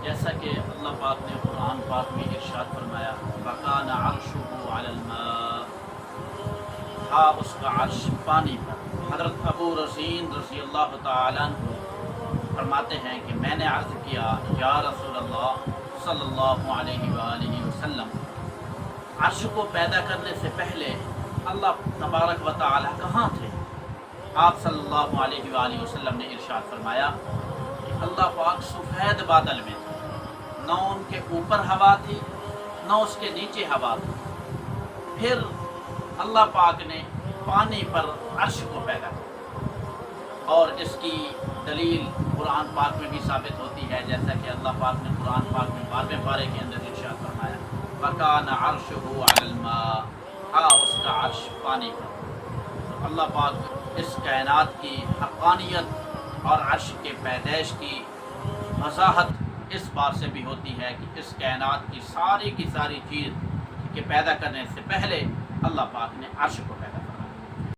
جیسا کہ اللہ پاک نے قرآن پاک میں ارشاد فرمایا وَكَانَ عَرْشُهُ عَلَى الْمَاءِ، تھا اس کا عرش پانی پر۔ حضرت ابو رزین رضی اللہ تعالیٰ عنہ فرماتے ہیں کہ میں نے عرض کیا یا رسول اللہ صلی اللہ علیہ وآلہ وسلم، عرش کو پیدا کرنے سے پہلے اللہ تبارک و تعالی کہاں تھے؟ آپ صلی اللہ علیہ وآلہ وسلم نے ارشاد فرمایا کہ اللہ پاک سفید بادل میں تھے، نہ ان کے اوپر ہوا تھی نہ اس کے نیچے ہوا تھی۔ پھر اللہ پاک نے پانی پر عرش کو پیدا کیا، اور اس کی دلیل قرآن پاک میں بھی ثابت ہوتی ہے، جیسا کہ اللہ پاک نے قرآن پاک میں 12ویں پارے کے اندر ارشاد فرمایا وَكَانَ عَرْشُهُ عَلَى الْمَاءِ، تھا اس کا عرش پانی پر۔ تو اللہ پاک اس کائنات کی حقانیت اور عرش کے پیدائش کی وضاحت اس بات سے بھی ہوتی ہے کہ اس کائنات کی ساری چیز کے پیدا کرنے سے پہلے اللہ پاک نے عرش کو پیدا کیا۔